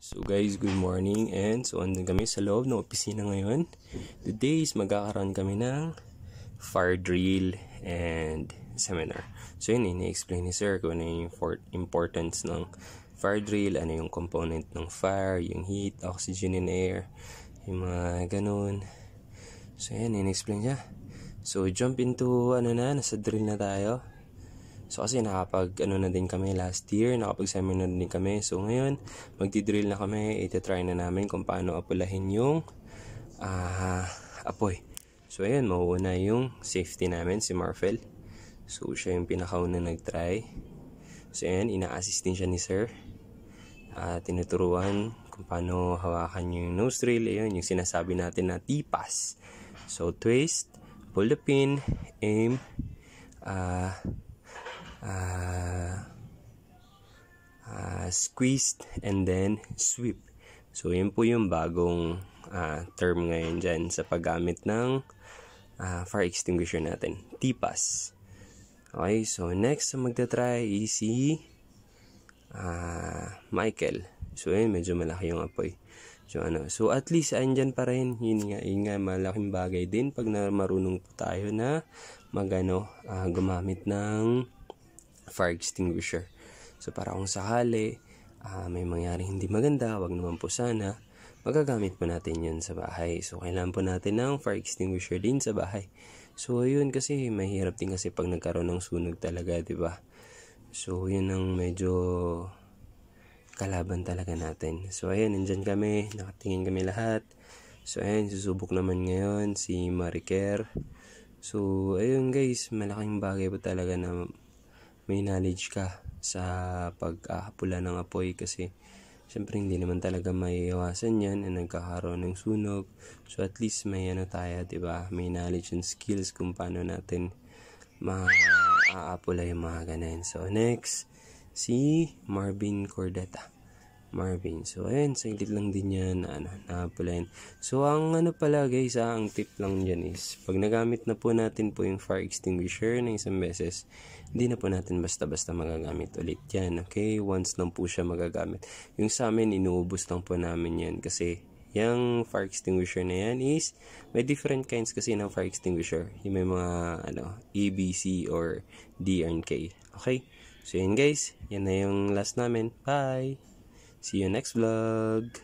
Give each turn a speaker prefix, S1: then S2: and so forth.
S1: So guys, good morning, and so andun kami sa loob ng opisina ngayon. Today is magkakaroon kami ng fire drill and seminar. So yun, ini-explain ni sir kung ano yung importance ng fire drill, ano yung component ng fire, yung heat, oxygen and air, yung mga ganun. So yun, ini-explain niya. So jump into nasa drill na tayo. So kasi na din kami last year, nakapag-seminar din kami. So ngayon, magdi-drill na kami, iti-try na namin kung paano apulahin yung apoy. So ayan, mauuna yung safety namin, si Marfel. So siya yung pinakauna nag-try. So ayan, ina-assist din siya ni sir. Tinuturuan kung paano hawakan yung nose drill. Ayan, yung sinasabi natin na T-pass. So twist, pull the pin, aim, squeezed, and then sweep. So yun po yung bagong term ngayon dyan sa paggamit ng fire extinguisher natin, T-pass. Okay, so next na magta-try is si Michael. So yun, medyo malaki yung apoy. So at least andyan pa rin. Yun nga malaking bagay din pag marunong po tayo na gumamit ng fire extinguisher. So para kung sakali may mangyari hindi maganda, wag naman po sana, magagamit po natin yun sa bahay. So kailangan po natin ng fire extinguisher din sa bahay. So yun, kasi mahirap din kasi pag nagkaroon ng sunog talaga, di ba? So yun ang medyo kalaban talaga natin. So ayun, nandyan kami, nakatingin kami lahat. So ayun, susubok naman ngayon si Mariker. So ayun guys, malaking bagay po talaga na may knowledge ka sa pag-ahapula ng apoy, kasi syempre hindi naman talaga maiiwasan yan na nagkakaroon ng sunog. So at least may tayo, diba? May knowledge and skills kung paano natin maaapula yung mga ganun. So next, si Marvin Cordeta. So ayun, saglit lang din yan naapulayan. So ang pala guys, ang tip lang dyan is pag nagamit na po natin po yung fire extinguisher ng isang beses, hindi na po natin basta-basta magagamit ulit yan. Okay, once lang po siya magagamit. Yung sa amin, inuubos lang po namin yan kasi yung fire extinguisher na yan is may different kinds kasi ng fire extinguisher. Yung may mga A, B, C or D and K. Okay, so yun guys, yan na yung last namin. Bye! See you next vlog.